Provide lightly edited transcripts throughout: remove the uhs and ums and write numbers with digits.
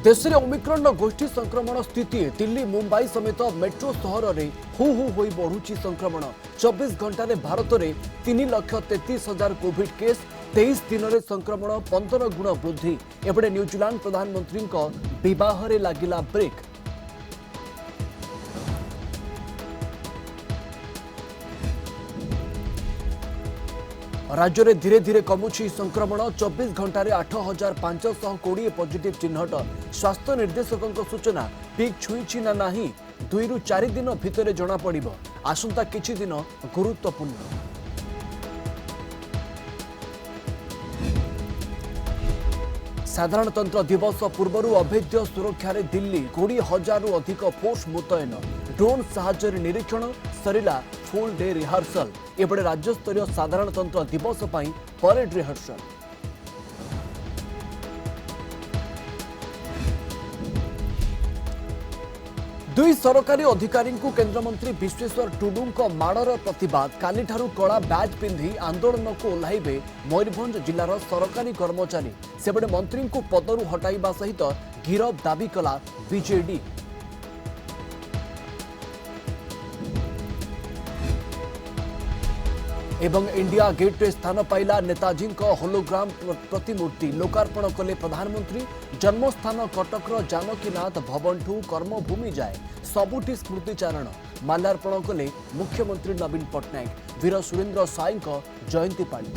देश में ओमिक्रॉन गोष्ठी संक्रमण स्थिति दिल्ली मुंबई समेत मेट्रो सहर में हु होई बढ़ुची संक्रमण 24 घंटे भारत में 3,33,000 कोविड केस 23 दिन में संक्रमण 15 गुण वृद्धि। एपटे न्यूजीलैंड प्रधानमंत्री विवाह लगिला ब्रेक। राज्य में धीरे धीरे कमुची संक्रमण 24 घंटे 8,520 पॉजिटिव चिन्हट। स्वास्थ्य निर्देशकों सूचना पिक छुईची ना नहीं 2 ରୁ 4 दिन भितर जना पड़िबो। आसंता किछि दिन गुरुत्वपूर्ण। साधारणतंत्र दिवस पूर्व अभेद्य सुरक्षा रे दिल्ली 20,000 रु अधिक फोर्स मुतयन। ड्रोन साहाय्य निरीक्षण सरिला फुल डे रिहर्सल। एपटे राज्यस्तरीय साधारणतंत्र दिवस पर परेड रिहर्सल। दुई सरकारी अधिकारी केंद्रमंत्री विश्वेश्वर टुडू माड़र प्रतिवाद। काली ठारू कला बैज पिंधि आंदोलन को ओह्लाइबे मयूरभंज जिलार सरकारी कर्मचारी। सेपटे मंत्री को पदरू हटाइबा सहित गिरफ दाबी कला बीजेडी। एवं इंडिया गेट रे स्थान पाइला नेताजी होलोग्राम प्रतिमूर्ति। लोकार्पण कले प्रधानमंत्री। जन्मस्थान कटकर जानकीनाथ भवन ठू कर्मभूमि जाए सबुठी स्मृतिचारण। माल्यार्पण कले मुख्यमंत्री नवीन पट्टनायक। वीर सुरेंद्र साई जयंती पाली।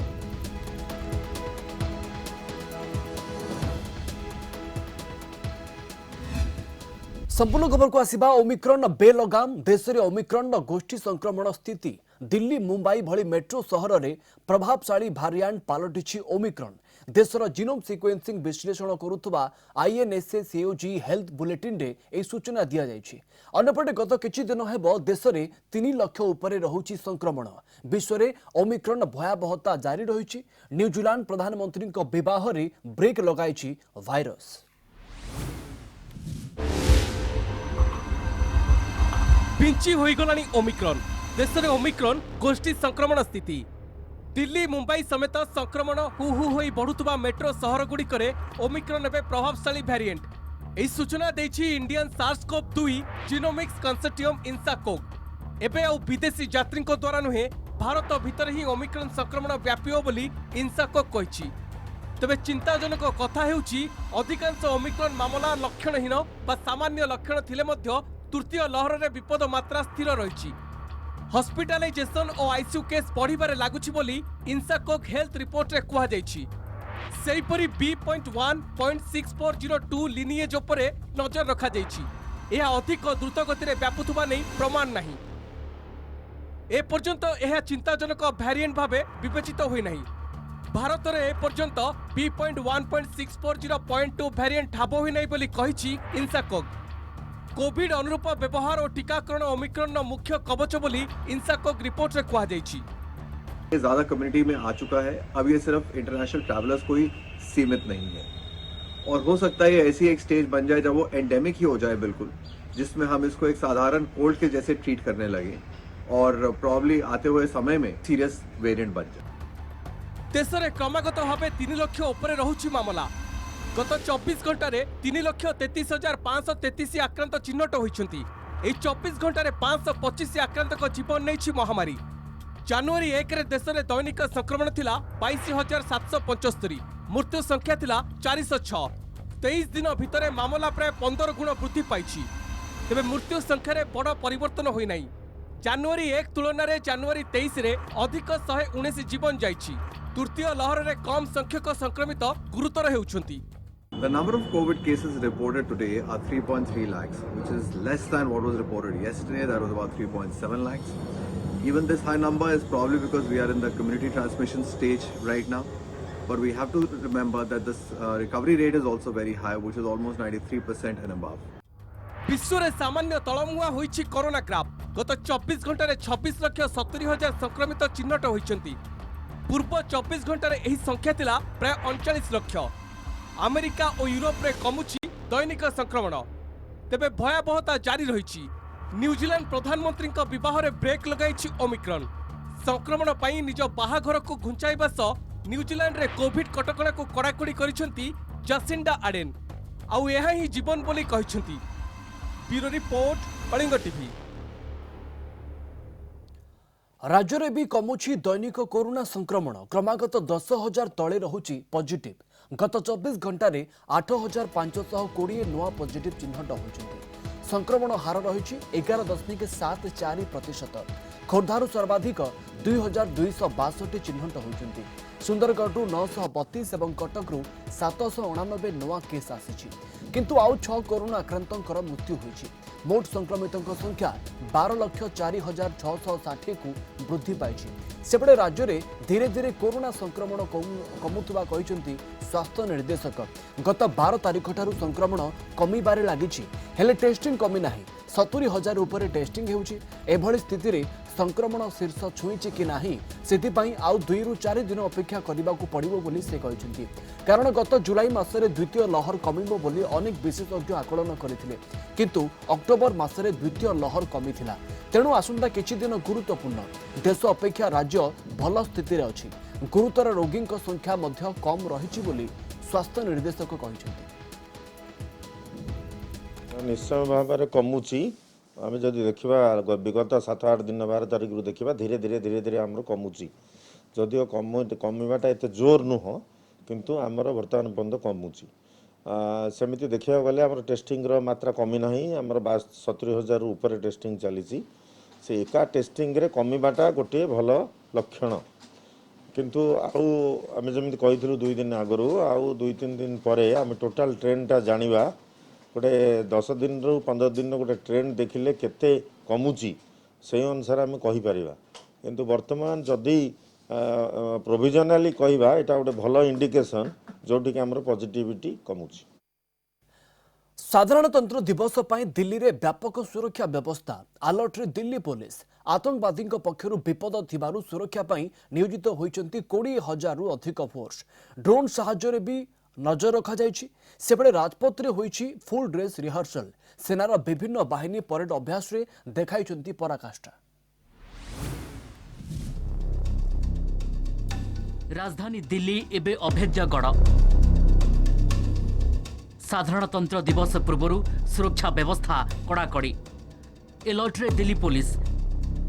संपूर्ण खबर को आसिबा। ओमिक्रॉन बेलगाम। देश में ओमिक्रॉन गोष्ठी संक्रमण स्थिति दिल्ली मुंबई भली मेट्रो सहर में प्रभावशाली भारिएंट पलटिछि ओमिक्रॉन। देशर जीनोम सिक्वेन्सिंग विश्लेषण करुवा आईएनएसएसीओजी हेल्थ बुलेटिन रे ए सूचना दिया जायछि। अन्यपटे गत किछि दिन हेब देश में 3 लाख उपरे रहुछि संक्रमण। विश्व में ओमिक्रॉन भयावहता जारी रहिछि। न्यूजीलैंड प्रधानमंत्री विवाह रे ब्रेक लगाइछि भाइरस। पिंची होईगलानी ओमिक्रॉन। देश में ओमिक्रॉन गोष्ठी संक्रमण स्थिति दिल्ली मुंबई समेत संक्रमण हु होई बढ़ुवा मेट्रो सहर गुड़िक ओमिक्रॉन एवं प्रभावशाली भैरिएंट। यह सूचना देछि इंडियन सार्स-CoV-2 जीनोमिक्स कंसोर्टियम इनसाकोग। एबे आउ विदेशी यात्री द्वारा नुहे भारत भितर ही ओमिक्रॉन संक्रमण व्यापियो बोली इनसाकोग कहिछि। तबे चिंताजनक कथा हेउछि अधिकांश ओमिक्रॉन मामला लक्षणहीन बा सामान्य लक्षण थिले मध्य तृतीय लहर रे विपद मात्रा स्थिर रहिछि। हॉस्पिटलाइजेशन और आईसीयू केस बढ़िबारे लागुछि बोली इनसाकोग हेल्थ रिपोर्ट रे कुहा जायछि। सेहिपरि B.1.6402 लिनिएज उपरे नजर रखा जायछि। यह अधिक द्रुत गति रे व्यापुथुबा नै प्रमाण नाही। ए पर्यंत यह चिंताजनक भैरिएंट भावे विवेचित होई नाही। भारत रे ए पर्यंत B.1.640.2 भैरिएंट ठाब होई नाही बोली कहिछि इनसाकोग। कोविड अनुरूप व्यवहार और टीकाकरण ओमिक्रॉन मुख्य कवच बोली इनसाकोग रिपोर्ट रे कहा जायछि। ज्यादा कम्युनिटी में आ चुका है। अब ये सिर्फ इंटरनेशनल ट्रैवलर्स को ही सीमित नहीं है और हो सकता है ये ऐसी एक स्टेज बन जाए जब वो एंडेमिक ही हो जाए बिल्कुल, जिसमें हम इसको एक साधारण कोल्ड के जैसे ट्रीट करने लगे और प्रॉब्ली आते हुए समय में सीरियस वेरिएंट बन जाए। देश में क्रमागत भाव 3 लाख उपरे रहुछि मामला। गत 24 घंटे 3,33,533 आक्रांत चिन्हट होइछन्ति। एई 24 घंटे 525 आक्रांतक जीवन नेछि महामारी। जनवरी 1 रे देश में दैनिक संक्रमण थिला 22,775। मृत्यु संख्या थिला 406। 23 दिन भितर मामला प्राय 15 गुण वृद्धि पाइछि। तेबे मृत्यु संख्या रे बड़ परिवर्तन होई नाही। जनवरी 1 तुलना रे जनवरी 23 रे अधिक 119 जीवन जाइछि। तृतीय लहर रे कम संख्यक संक्रमित गुरुतर हेउछन्ति। The number of COVID cases reported today are 3.3 lakhs, which is less than what was reported yesterday. That was about 3.7 lakhs. Even this high number is probably because we are in the community transmission stage right now. But we have to remember that this recovery rate is also very high, which is almost 93% and above. विश्व रे सामान्य तळमुआ होइछि corona graph. गत 24 घंटे 26,70,000 संक्रमित चिन्हट होइछन्ति। पूर्व 24 घंटे एही संख्या थिला प्राय 39 लाख। अमेरिका और यूरोप रे कमुछि दैनिक संक्रमण। तेबे भयावहता जारी रहिछि। न्यूजीलैंड प्रधानमंत्री विवाह रे ब्रेक लगाइछि ओमिक्रॉन। संक्रमण पाई निज बाहाघर को घुंचाइबा सह न्यूजीलैंड रे कोविड कटकणा को कड़ाकड़ी करिसेंती जसिंडा आर्डेन। आउ यह ही जीवन बोली कहछंती। Bureau report Kalinga TV. राज्य में भी कमुछि दैनिक कोरोना संक्रमण क्रमागत 10,000 तले रहुछि पॉजिटिव। गत 24 घंटे 8,520 नुआ पॉजिटिव चिन्हट होइछन्ति। संक्रमण हार रही 11.74%। खोर्धारू सर्वाधिक 2,262 चिन्हट होइछन्ति। सुंदरगढ़ 932 और कटकू 789 नुआ केस आसी किंतु आउ 6 कोरोना आक्रांतंकर मृत्यु होइछि। मोट संक्रमितों संख्या 12,04,660 को वृद्धि पाई। सेपटे राज्य में धीरे धीरे कोरोना संक्रमण कमुवा कहते स्वास्थ्य निर्देशक। गत 12 तारिख ठारू संक्रमण कमिबारे लागिछि हेले टेस्टिंग कमी नाही। 70,000 उपरे टेस्टिंग हेउछि। एभली स्थिति रे संक्रमण शीर्ष छुईछि कि नाही सेथिपाई आउ 2 ରୁ 4 दिन अपेक्षा करबाकू पड़िबो बोली से कहछन्ति। कारण गत जुलाई मासरे द्वितीय लहर कमिबो बोली अनेक विशेषज्ञ आकलन करथिले किंतु अक्टोबर मासरे द्वितीय लहर कमिथिला। तेणु आसंता किछि दिन गुरुत्वपूर्ण। देश अपेक्षा राज्य भल स्थिति रे अछि। गुरुतर रोगी संख्या मध्य कम रहिछि बोली स्वास्थ्य निर्देशक कहछन्ति। निश्चय भाव में कमुची आम जब देखा विगत 7-8 दिन 12 तारिख देखा धीरे धीरे धीरे धीरे आम कमुची जदिव कमिबाटा एत जोर नुह किंतु आमर बर्तमान पर्यंत कमुची। सेमती देखा गले आम टेस्टिंग मात्रा कमी ना आमर 70,000 ऊपर टेस्टिंग चली से एका टेस्टिंग रे कमिबाटा गोटे भल लक्षण किंतु आम जमी कही 2 दिन आगु आउ 2-3 दिन पर आम टोटाल ट्रेंडटा जानिबा गोटे 10 दिन रु 15 दिन गोटे ट्रेंड देखिले केते कमुची से अनुसार आम कहीपर किंतु वर्तमान जदि प्रोविजनाली कहवा एटा गोटे भल इंडिकेशन जोटि आमर पॉजिटिविटी कमुची। साधारणतंत्र दिवस पर दिल्ली रे व्यापक सुरक्षा व्यवस्था अलर्ट रे दिल्ली पुलिस आतंकवादी पक्षर विपद थिबारु सुरक्षा पई नियोजित होइचंती 20,000 रु अधिक फोर्स। ड्रोन साहाय्य रे भी नजर रखा जाइछि। सेपटे राजपथ रे होइछि फुल ड्रेस रिहर्सल। सेनार विभिन्न बाहिनी परेड अभ्यास रे देखाइचंती पराकाष्ठा। राजधानी दिल्ली एबे अभेद्यगढ़। साधारणतंत्र दिवस पूर्व सुरक्षा व्यवस्था कड़ाकड़ी। एलर्ट रे दिल्ली पुलिस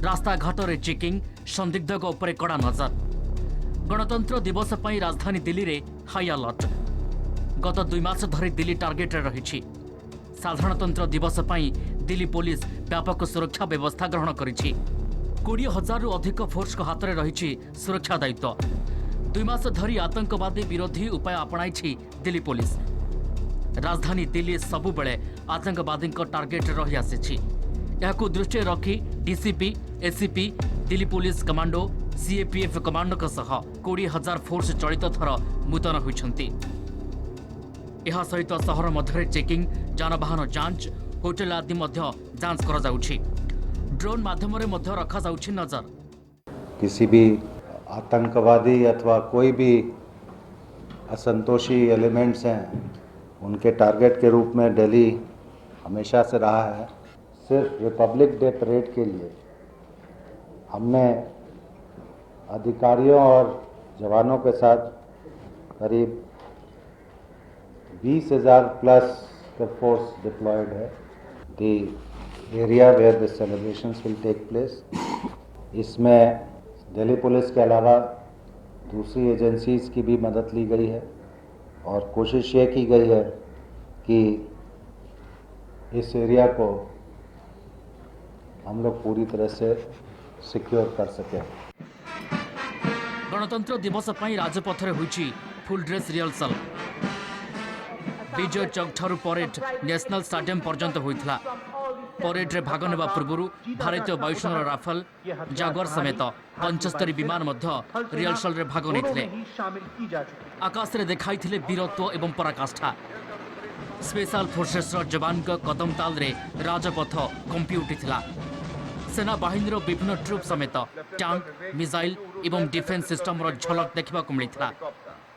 रास्ता घाट रे चेकिंग संदिग्धक उपरे कड़ा नजर। गणतंत्र दिवस पर राजधानी दिल्ली रे हाई अलर्ट। गत 2 मास धरी दिल्ली टार्गेट रही। साधारणतंत्र दिवस पर दिल्ली पुलिस व्यापक सुरक्षा व्यवस्था ग्रहण करिछि। 20,000 रु अधिक फोर्स को हाथ में रही सुरक्षा दायित्व। 2 मास धरी आतंकवादी विरोधी उपाय अपनाई दिल्ली पुलिस। राजधानी दिल्ली सबुबले आतंकवादी टार्गेट रही आसी। यहां दृष्टि रखी DCP ACP Delhi police commando CAPF commando सह 20,000 फोर्स चलित थर मुतयन होइछन्ति। यह सहित सहर मध्य चेकिंग जानवाहन जांच होटेल आदि मध्य जांच करा जाउछि। ड्रोन माध्यम रे मध्य रखा जाउछि नजर। किसी भी आतंकवादी अथवा कोई भी असंतोषी एलिमेंट्स हैं उनके टारगेट के रूप में दिल्ली हमेशा से रहा है। सिर्फ रिपब्लिक डे परेड के लिए हमने अधिकारियों और जवानों के साथ करीब 20,000 प्लस the force deployed है। The area where the celebrations will take place, इसमें दिल्ली पुलिस के अलावा दूसरी एजेंसीज की भी मदद ली गई है और कोशिश ये की गई है कि इस एरिया को हम लोग पूरी तरह से सिक्योर कर सकें। गणतंत्र दिवस पर राजपथ में हुई full dress rehearsal. Vijay Chowk ठारू परेड नेशनल स्टेडियम पर्यंत होइथिला। परेड रे भाग नेबा पूर्व भारतीय वायुसेना राफेल जागुआर समेत 75 विमान मध्य रिहर्सल रे भाग नेथिले। आकाश रे देखाइथिले वीरत्व एवं पराकाष्ठा। स्पेशल फोर्सेस रो जवान का कदम ताल रे राजपथ कंपी उठिथिला। सेना बाहिनीर विभिन्न ट्रुप समेत टैंक मिसाइल एवं डिफेंस सिस्टम रो झलक देखा मिलता।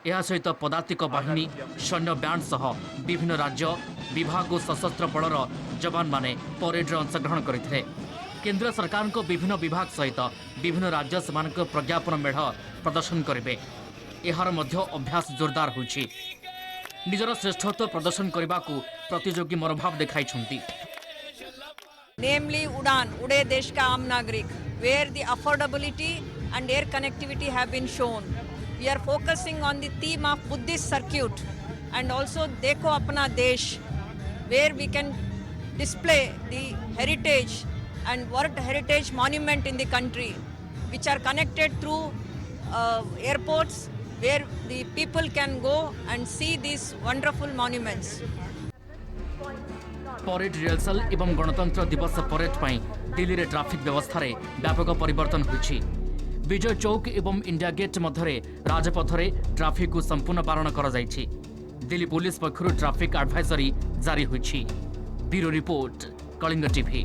यह सहित पदातिक बाहिनी सैन्य बैंड सह विभिन्न राज्य विभाग और सशस्त्र बलर जवान माने परेड रे अंशग्रहण करते। केंद्र सरकार को विभिन्न विभाग सहित विभिन्न राज्य समान प्रज्ञापन मेढ़ प्रदर्शन करेंगे। यार मध्य अभ्यास जोरदार होछि। ନିଜର ଶ୍ରେଷ୍ଠତ୍ୱ ପ୍ରଦର୍ଶନ କରିବାକୁ ପ୍ରତିଯୋଗୀ ମନୋଭାବ ଦେଖାଇଛନ୍ତି। namely Udan, Ude Desh Ka Aam Nagrik, where the affordability and air connectivity have been shown. We are focusing on the theme of Buddhist circuit and also Dekho Apna Desh, where we can display the heritage and world heritage monument in the country, which are connected through airports, where the people can go and see these wonderful monuments. Parade rehearsal एवं गणतंत्र दिवस parade पर दिल्ली रे traffic व्यवस्था रे व्यापक परिवर्तन होइछि। विजय चौक एवं इंडिया गेट मध्य राजपथ रे ट्रैफिक को संपूर्ण बारण कर जाइछि। दिल्ली पुलिस पक्षरु ट्रैफिक एडवाइजरी जारी होइछि। Bureau report, Kalinga TV.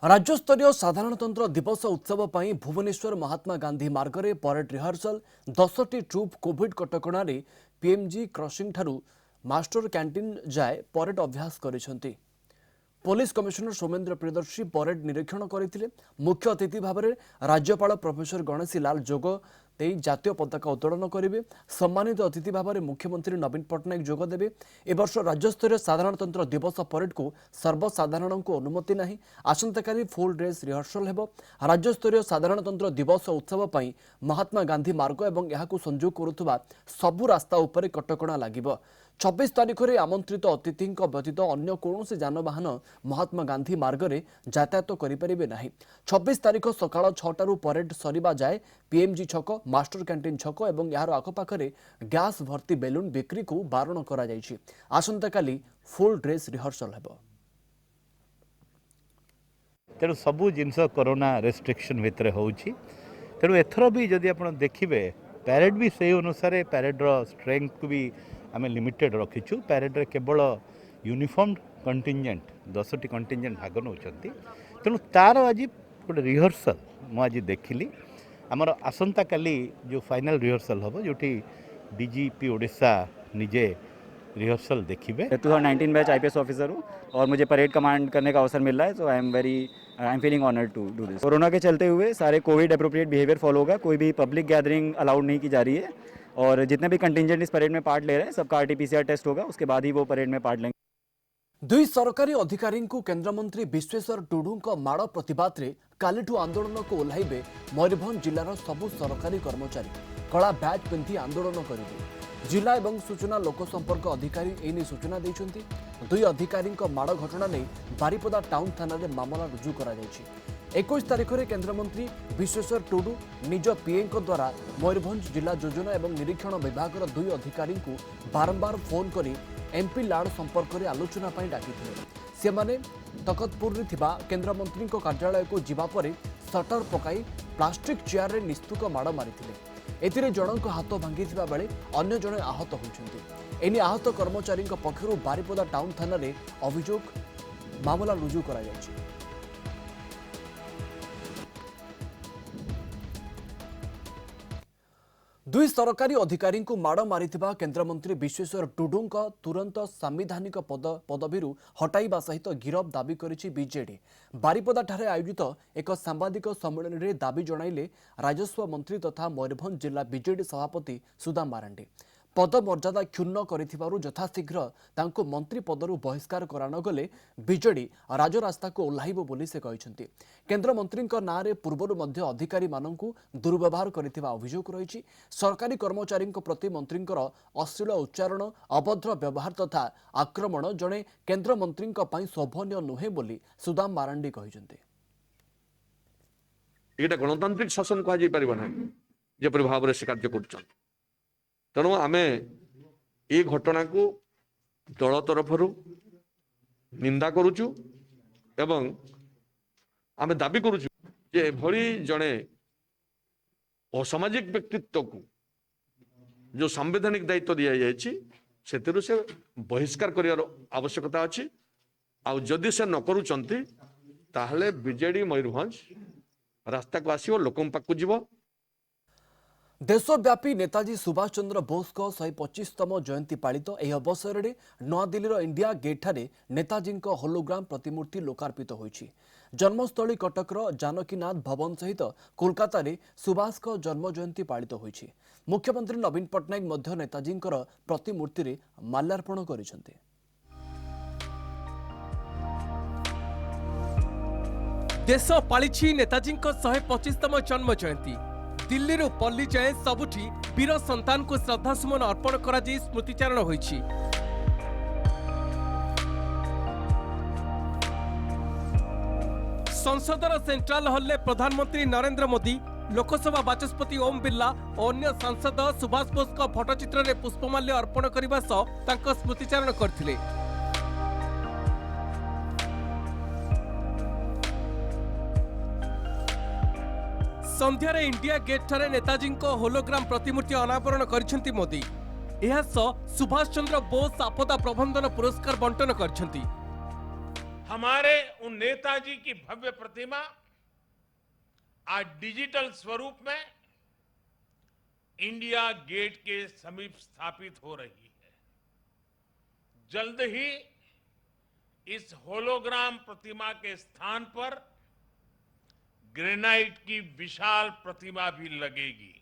राज्यस्तरीय साधारणतंत्र दिवस उत्सव पर भुवनेश्वर महात्मा गांधी मार्ग में परेड रिहर्सल 10टी ट्रुप कोविड कटकणा पीएमजी क्रॉसिंग ठारू मास्टर कैंटीन जाए परेड अभ्यास करिसेंती। Police commissioner Somendra Priyadarshi parade निरीक्षण करथिले। मुख्य अतिथि भाव में राज्यपाल प्रोफेसर गणेशी लाल जोग दे जातीय पताका उत्तोलन करेंगे। सम्मानित अतिथि भाव में मुख्यमंत्री नवीन पट्टनायक जोग देवे। ए वर्ष राज्यस्तरीय साधारणतंत्र दिवस परेड को सर्वसाधारण को अनुमति नहीं। आसंताकाली फुल ड्रेस रिहर्सल हेबो। राज्यस्तरीय साधारणतंत्र दिवस उत्सव पर महात्मा गांधी मार्ग और यहां संजोग करुवा सबु रास्ता उपर कटकणा लागिबो। 26 तारीख में आमंत्रित अतिथि व्यतीत अन्य कौन जानवाहन महात्मा गांधी मार्ग में यातायात करें ना। 26 तारीख सकाल 6टारू परेड सरिबा जाए पीएमजी छक, मास्टर कैंटीन छक और यार आखपाखे गैस भर्ती बेलून बिक्री को बारण करा जायछि। आसंताकाली फुल ड्रेस रिहर्सल हेबो। तेणु सबू जिनस कोरोना रेस्ट्रिक्शन भितर होउछि। तेणु एथर भी जदि आप देखिए पैरेड भी से अनुसार पैरेड्र स्ट्रेंथ को भी आम लिमिटेड रखीचु। पैरेड रे केवल यूनिफॉर्म कंटिंजेंट 10टी कंटिंजेंट भाग नौ। तेणु तार आज गोटे रिहर्सल मुझे देखिली। आमर आसंता काली जो फाइनल रिहर्सल हम जो डीजीपी ओडिशा निजे रिहर्सल देखिए। 2019 बैच आईपीएस ऑफिसर हूँ और मुझे परेड कमांड करने का अवसर मिल रहा है। So I am feeling honoured to do this. Corona के चलते हुए सारे कोविड अप्रोप्रिएट बिहेवियर फॉलो होगा। कोई भी पब्लिक गैदरिंग अलाउड नहीं की जा रही है और जितने भी कंटिंजेंट इस परेड में पार्ट ले रहे हैं सबका आरटीपीसीआर टेस्ट होगा, उसके बाद ही वो परेड में पार्ट लेंगे। दुई सरकारी अधिकारी केन्द्रमंत्री विश्वेश्वर टुडू माड़ प्रतिवाद रे कालीठू आंदोलन को ओह्लैबे मयूरभंज जिलार सबु सरकारी कर्मचारी कला बैच पिंधि आंदोलन करेंगे। जिला एवं सूचना लोकसंपर्क अधिकारी एने सूचना देइछन्ति। दुई अधिकारी माड़ घटना नहीं बारिपदा टाउन थाना रे मामला रुजु करा जायछि। 21 तारीख में केन्द्रमंत्री विश्वेश्वर टुडू निज पीए द्वारा मयूरभंज जिला योजना एवं निरीक्षण विभाग दुई अधिकारी को बारंबार फोन करी एमपी लाड संपर्क में आलोचना डाकी से तकतपुर केन्द्रमंत्री कार्यालय को जीवापर सटर पकाई प्लास्टिक चेयर रे निस्तुक माड़ मारी जनक हाथ भांगी बेले अन्य जड़े आहत होती। एने आहत कर्मचारी पक्षर बारिपदा टाउन थाना रे अभियोग मामला रुजु करा जायछि। दुई सरकारी अधिकारी माड़ मारी केन्द्रमंत्री विश्वेश्वर टुडू तुरंत संवैधानिक पदवी हटाइबा सहित गिरफ दाबी करिछि बीजेडी। बारिपदा ठारे आयोजित एक सांबादिक सम्मेलन में दाबी जणाइले राजस्व मंत्री तथा मयूरभंज जिला बीजेडी सभापति सुदाम मारांडी। पदमर्यादा क्षुण्ण करिथिबारु यथाशीघ्र तांको मंत्री पदरु बहिष्कार करा न गले बीजेडी राजरास्ता को ओह्लाइबो बोली से कहिसंती। केन्द्र मंत्रीक नाँ रे पूर्वरु मध्य अधिकारी माननकु दुर्व्यवहार करिथिबा अभियोग रहिछि। सरकारी कर्मचारी प्रति मंत्रींकर अश्लील उच्चारण, अभद्र व्यवहार तथा आक्रमण जणे केन्द्र मंत्रींक पई शोभनीय नुहे बोली सुदाम मारांडी कहिसंती। एटा गणतांत्रिक शासन कहा जाई परिबो नै जेपरि भाव से कार्य करछन। तेणु आमे ये घटना को दल तरफ निंदा करुचु एवं आमे दाबी करुचु जे एभली जड़े असामाजिक व्यक्तित्व को जो संवैधानिक दायित्व दि जाइए से बहिष्कार कर आवश्यकता अच्छी। आउ जदि से न करुचंती ताहले बीजेडी मयूरभंज रास्ता को आसीबो, लोकम पाक को जीवो। देशव्यापी नेताजी सुभाष चंद्र बोस को 125तम जयंती पालित यह अवसर में नूआदिल्लीर इंडिया गेट ठारे नेताजी होलोग्राम प्रतिमूर्ति लोकार्पित होईछि। जन्मस्थली कटकर जानकीनाथ भवन सहित कोलकाता रे सुभाष को जन्म जयंती पालित होईछि। मुख्यमंत्री नवीन पट्टनायक मध्य नेताजी प्रतिमूर्ति रे माल्यार्पण करिसेंते। देश पालिछि नेताजी 125तम जन्म जयंती। दिल्ली रू पल्ली जाए सबुठी वीर संतान को श्रद्धासुमन अर्पण करा जाई स्मृतिचारण होईछि। संसदर सेंट्रल हॉल में प्रधानमंत्री नरेंद्र मोदी, लोकसभा बाचस्पति ओम बिरला और अन्य सांसद सुभाष बोस का फोटोचित्र में पुष्पमाल्य अर्पण करने सह तांको स्मृतिचारण करथिले। संध्यार इंडिया गेट ठारे नेताजी को होलोग्राम प्रतिमूर्ति अनावरण करिसेंती मोदी। यह सुभाष चंद्र बोस आपदा प्रबंधन पुरस्कार बंटन करिसेंती। हमारे उन नेताजी की भव्य प्रतिमा आज डिजिटल स्वरूप में इंडिया गेट के समीप स्थापित हो रही है। जल्द ही इस होलोग्राम प्रतिमा के स्थान पर ग्रेनाइट की विशाल प्रतिमा भी लगेगी।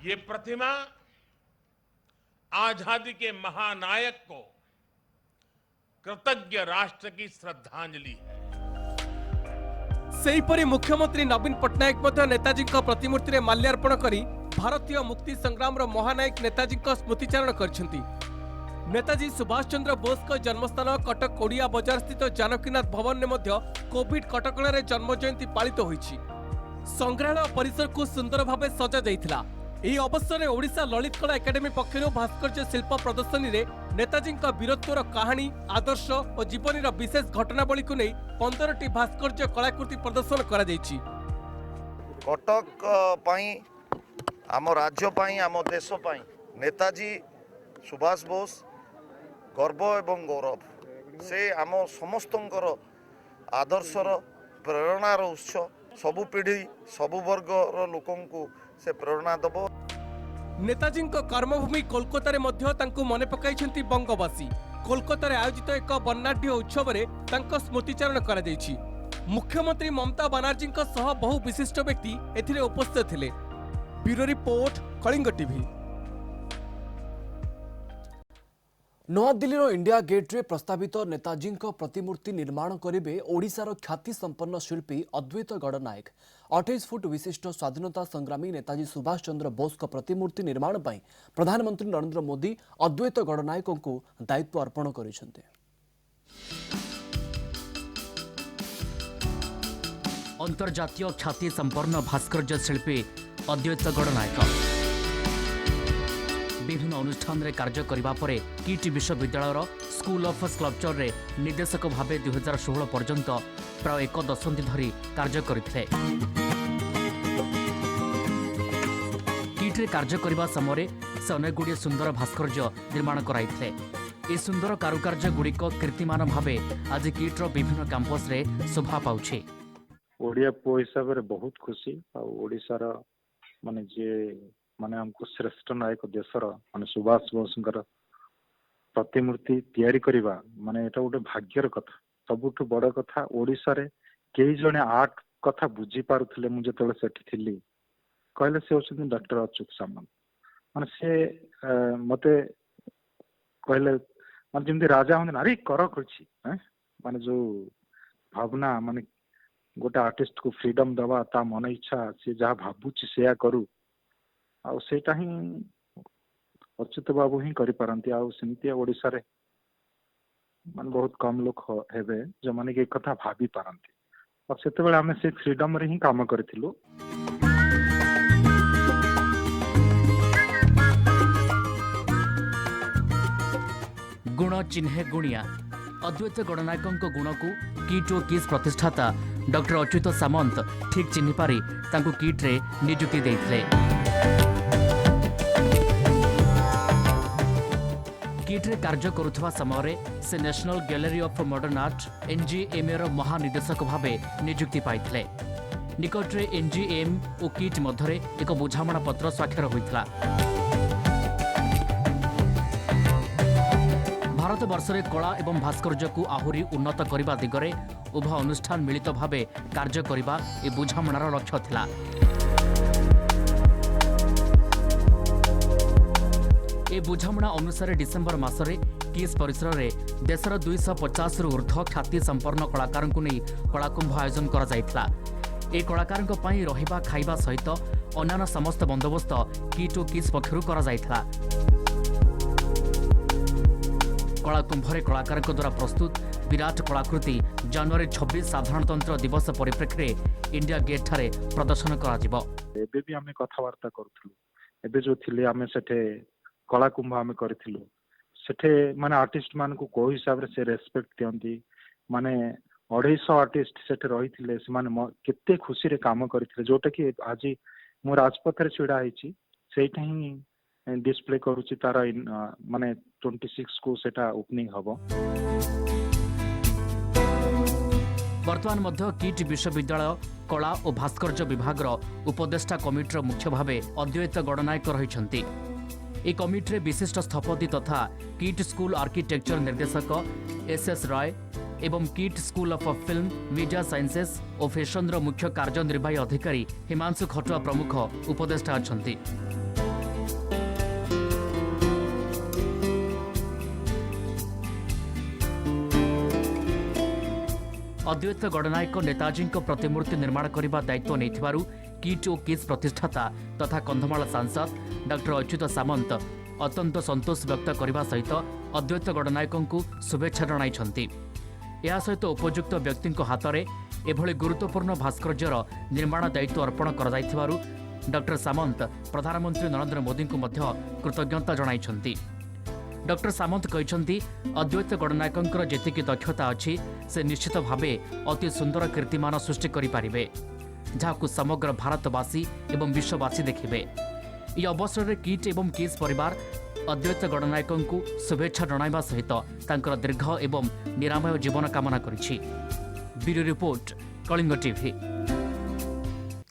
ये प्रतिमा आजादी के महानायक को कृतज्ञ राष्ट्र की श्रद्धांजलि है। सेहीपरि मुख्यमंत्री नवीन पट्टनायक मध्य नेताजी प्रतिमूर्ति रे माल्यार्पण करी भारतीय मुक्ति संग्राम रो महानायक नेताजी स्मृतिचारण करछंती। नेताजी सुभाष चंद्र बोस का जन्मस्थान कटक कोड़िया बजार स्थित जानकीनाथ भवन में मध्य कोविड कटकणार जन्म जयंती पालित होईछि। संग्रहालय परिसर को सुंदर भावे सजा जाइथिला। एही अवसर में ओडिशा ललित कला एकेडमी पक्षरु भास्कर्य शिल्प प्रदर्शनी रे नेताजी कवीरत्वर कहानी, आदर्श और जीवनी विशेष घटनावली को नहीं 15टी भास्कर्य कलाकृति प्रदर्शन करा जाइछि। कटक पाई आम राज्य पाई आम देश पाई नेताजी सुभाष बोस गर्व एवं गौरव से आम समस्तंकर आदर्शर प्रेरणार उत्स। सबु पीढ़ी सबु वर्गर लोकंकु से प्रेरणा दब। नेताजी कर्मभूमि कोलकाता रे मध्य तांको मने पकाइछंती बंगवासी। कोलकाता रे आयोजित एक वर्णाढ्य उत्सव रे तांको स्मृतिचारण करा जाइछि। मुख्यमंत्री ममता बनर्जी सह बहु विशिष्ट व्यक्ति एथिरे उपस्थित थिले। Bureau report, Kalinga TV. नूआदिल्लीर इंडिया गेट रे प्रस्तावित नेताजी प्रतिमूर्ति निर्माण करेंगे ओडिशार ख्याति संपन्न शिल्पी अद्वैत गणनायक। 28 फुट विशिष्ट स्वाधीनता संग्रामी नेताजी सुभाष चंद्र बोस का प्रतिमूर्ति निर्माण पर प्रधानमंत्री नरेंद्र मोदी अद्वैत गणनायक को दायित्व अर्पण करिसेंते। अंतर्जातीय ख्याति संपन्न भास्कर्य शिल्पी अद्वैत गणनायक विभिन्न अनुष्ठान रे कार्य करिबा परे किटी विश्वविद्यालय स्कूल ऑफ स्कल्पचर रे निर्देशक भावे 2016 पर्यंत प्राय एक दशंधि धरी कार्य करथिले। किट रे कार्य करिबा समय से अनेक गुड़िए सुंदर भास्कर्य निर्माण कराइथिले। ए सुंदर कारुकार्य गुड़िक कीर्तिमान भावे आज किट रो विभिन्न कैंपस रे शोभा पाउछि। ओडिया पो हिसाब रे बहुत खुशी आ ओडिसा रा माने जे माने हमको श्रेष्ठ नायक देशर माने सुभाष बोसंकर प्रतिमूर्ति तैयारी करिबा माने एटा गोटे भाग्यर कथा। सबुठु बड़ कथा ओडिसा रे केही जने आर्ट कथा बुझी पारुथिले। मु जेतले सेठी थिली कहले से होछन डॉक्टर अच्युत सामंत। माने से मते कहले माने जिंदे राजा हन अरे कर करछि माने जो भावना माने गोटे आर्टिस्ट को फ्रीडम दवा ता मन इच्छा से जहाँ भावुची से करू आउ सेटा ही अच्युत बाबू ही करि पारंती। आउ सेमती ओडिसा रे मान बहुत कम लोग हेबे जो माने के कथा भाबी पारंती। अब सेते बेले हमें से फ्रीडम रे ही काम करथिलु। गुण चिन्हे गुणिया अद्वैत गणनायकों गुण को किट ओ किस प्रतिष्ठाता डॉक्टर अच्युत सामंत ठीक चिन्ह पारी तांको किट रे नियुक्ति देइथिले। किट रे कार्य करुथवा समय से national gallery of modern art NGMA रो महानिदेशक भावे नियुक्ति पाइथिले। निकटरे एनजीएम और किट मध्य एक बुझामणा पत्र स्वाक्षर होता। भारत वर्ष में कला एवं भास्कर्य को आहुरी उन्नत करने दिगरे उभय अनुष्ठान मिलित भाव कार्य करने ए बुझामणार लक्ष्य थिला। ए बुझामणा अनुसार डिसेम्बर मासरे किस परिसर में देशर 250 रु ऊर्ध्व ख्याति संपन्न कलाकार को नहीं कलाकुंभ आयोजन करा जायतिला। ए कलाकार रहिबा खाइबा सहित अन्य समस्त बंदोबस्त किट और किस पक्षरु करा जायतिला। कलाकुंभरे कलाकार द्वारा प्रस्तुत विराट कलाकृति जनवरी 26 साधारणतंत्र दिवस परिप्रेक्षी इंडिया गेट ठारे प्रदर्शन करा जिवो। एबे भी हमें कथबार्ता करथलु। एबे जो थिले हमें सेठे कलाकुंभ हमें करथिलु। सेठे माने आर्टिस्ट मान को को हिसाब रे से रेस्पेक्ट दियंती माने 250 आर्टिस्ट सेठे रही थिले से माने केते खुशी रे काम करथिले जोटा कि आज मो राजपथ रे छिड़ा हिची सेटा ही डिस्प्ले करूची तारा माने 26 को सेटा ओपनिंग हबो। वर्तमान मध्य किट विश्वविद्यालय कला और भास्कर्य विभाग उपदेष्टा कमिटर मुख्य भावे अद्वैत गणनायक रहिछंती। ए कमिटी विशिष्ट स्थपति तथा किट स्कूल आर्किटेक्चर निर्देशक एसएस राय एवं kit school of film media sciences और फैशन मुख्य कार्यनिर्वाही अधिकारी हिमांशु खटुआ प्रमुख उपदेष्टा अछंती। अद्वैत गणनायक नेताजी प्रतिमूर्ति निर्माण करने दायित्व नहीं किट और किस प्रतिष्ठाता तथा कंधमाल सांसद डॉक्टर अच्युत सामंत अत्यंत संतोष व्यक्त करने सहित अद्वैत गणनायक को शुभेच्छा जणाइछंती। या सहित उपयुक्त व्यक्ति हाथ में एभली गुरुत्वपूर्ण भास्कर्यर निर्माण दायित्व अर्पण कर डॉक्टर सामंत प्रधानमंत्री नरेंद्र मोदी को मध्य कृतज्ञता जणाइछंती। डॉक्टर सामंत कहते अद्वैत गणनायक जेतिकी दक्षता अच्छी से निश्चित भावे अति सुंदर कीर्तिमान सृष्टि करें जहां समग्र भारतवासी एवं विश्ववासी देखिए। ये अवसर में किट एवं किस परिवार अद्वैत गणनायक को शुभेच्छा जणाइबा सहित तांकर दीर्घ एवं निरामय जीवन कामना करिछि। Bureau report Kalinga TV.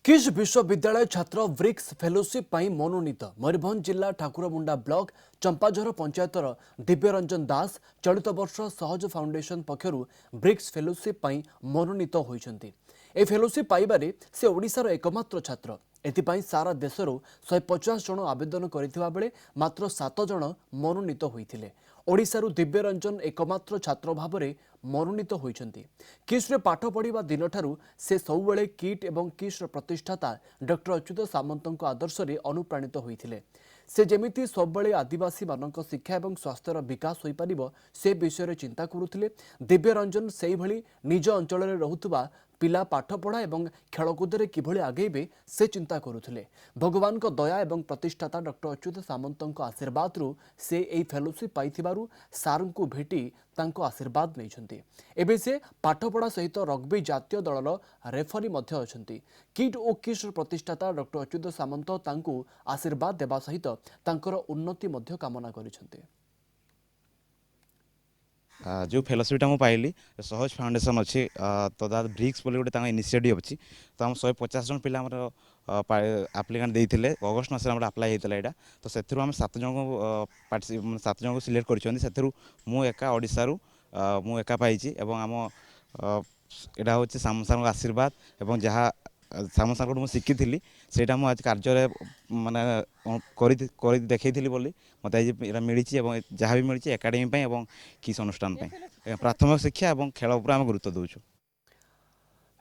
KISS विश्वविद्यालय छात्र ब्रिक्स फेलोशिप पाई मनोनीत। मयूरभंज जिला ठाकुरमुंडा ब्लॉक चंपाझर पंचायतर दिव्यरंजन दास चलित वर्ष सहज फाउंडेशन पक्षरु ब्रिक्स फेलोशिप पाई मनोनीत होइछंती। ए फेलोशिप पाइबारे से ओडिशार एकमात्र छात्र। एथिपाई सारा देशर 150 जन आवेदन करथिबा बेले मात्र 7 जन मनोनीत होइथिले। ओडिशारू दिव्यरंजन एकमात्र छात्र भावरे मनोनीत होइछंती। किस्रे पाठ पढ़िबा दिनठारू से सबुबेले किट एवं किस्र प्रतिष्ठाता डॉक्टर अच्युत सामंतଙ୍କ आदर्शरे अनुप्राणित होइथिले। से जेमिति सबुबेले आदिवासी मानक शिक्षा एवं स्वास्थ्यर विकास होई परिबो से विषय चिंता करुथिले। दिव्यरंजन सेही भली निज अंचल रे रहुतबा पिला पाठपढ़ा एवं खेलकूदे किभली आगेबे से चिंता करुथिले। भगवान को दया एवं प्रतिष्ठाता डॉक्टर अच्युत सामंतଙ୍କ आशीर्वाद रु से एई फेलोशिप पाइथिबारु सार को भेटी तांको आशीर्वाद नैछंती। एबे से पाठपढ़ा सहित रग्बी जातीय दलर रेफरी मध्य अछंती। किट ओ किस प्रतिष्ठाता डॉक्टर अच्युत सामंत तांको आशीर्वाद देबा सहित तांकर उन्नति मध्य कामना करिसंती। जो फेलोशिपटा मुझे पाइली सहज फाउंडेशन अच्छी तो ब्रिक्स बोले गोटे इनिशिएटिव अच्छी तो हम 150 जन पिला आप्लिकांट देते अगस्ट मस आप्लाय होता है तो से 7 जन को 7 जन को सिलेक्ट कर एका ओडिशा मु एका पाई आम यहाँ हूँ साम सार आशीर्वाद और जहाँ साम सार मुझे शिखी से आज कार्य मानने देखी बोली मत मिली जहाँ भी मिली एकाडेमी और किस अनुष्ठान प्राथमिक शिक्षा और खेल उपर आम गुरुत्व दौचु।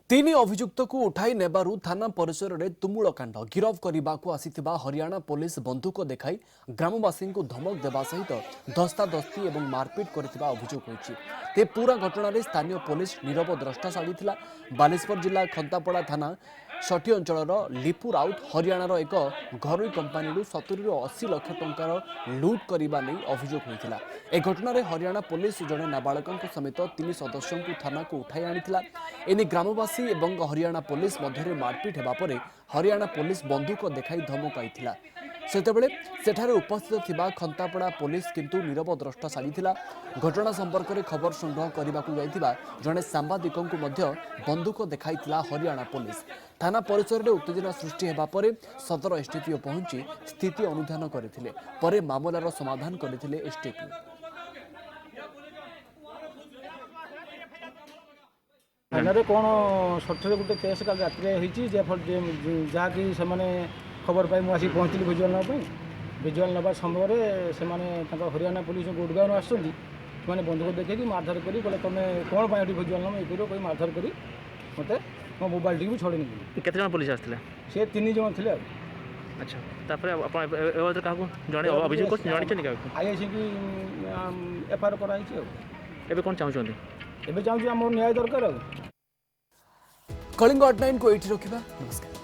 3 अभियुक्त को उठाई नेबारु थाना परिसर में तुमुल कांड। गिरफ करने को आसीथिबा हरियाणा पुलिस बंधुक देखाई ग्रामवासी को धमक देवा सहित धस्ताधस्ती और मारपीट करथिबा अभियोग होइछि। ते पूरा घटना रे स्थानीय पुलिस नीरव द्रष्टा साजिथिला। बालेश्वर जिला खंतापड़ा थाना षठी अंचल लिपु राउत हरियाणार एक घरोई कंपानी 70 ରୁ 80 लाख टंकार लुट करने नहीं अभियोग होइथिला। ए घटना रे हरियाणा पुलिस जड़े नाबालक समेत 3 सदस्यों को थाना को उठाई आनिथिला। एने ग्रामवासी एवं हरियाणा पुलिस मध्य मारपीट हेबा परे हरियाणा पुलिस बंदूक देखाई धमकाइथिला। ସେତେବେଳେ ସେଠାରେ ଉପସ୍ଥିତ ଥିବା ଖନ୍ତାପଡ଼ା ପୋଲିସ କିନ୍ତୁ ନିରବ ଦ୍ରଷ୍ଟା ସାଜିଥିଲା। ଘଟଣା ସମ୍ପର୍କରେ ଖବର ସଂଗ୍ରହ କରିବାକୁ ଯାଇଥିବା ଜଣେ ସାମ୍ବାଦିକଙ୍କୁ ମଧ୍ୟ ବନ୍ଧୁକ ଦେଖାଇଥିଲା ହରିୟାଣା ପୋଲିସ। ଥାନା ପରିସରରେ ଉତ୍ତେଜନା ସୃଷ୍ଟି ହେବା ପରେ ସଦର ଏସ୍ଡିପିଓ ପହଞ୍ଚି ସ୍ଥିତି ଅନୁଧ୍ୟାନ କରିଥିଲେ। ପରେ ମାମଲାର ସମାଧାନ କରିଥିଲେ ଏସ୍ଡିପିଓ। थाना कौन सठे गोटे केस काल रात जहाँकि से खबर पाई मुझे पहुँचली भिजुआल नापी भिजुआल ना समय से हरियाणा पुलिस गुड़गाँव आसुँच मैंने बंधुक देखिए मारधार करी बोले तुम कौन पाई भिजुआल नाम ये कह मारधार करी मत मो मोबाइल टी भी छड़े नहीं केते जन पुलिस आसले सी 3 जन थे। अच्छा तापर अपन क्या जड़े अभियोग कर आईआईसी की एफआईआर कराई एबे कौन चाहते एबे चाहूँ आम न्याय दरकार। कलिंग हॉटलाइन को एठी रखिबा। नमस्कार।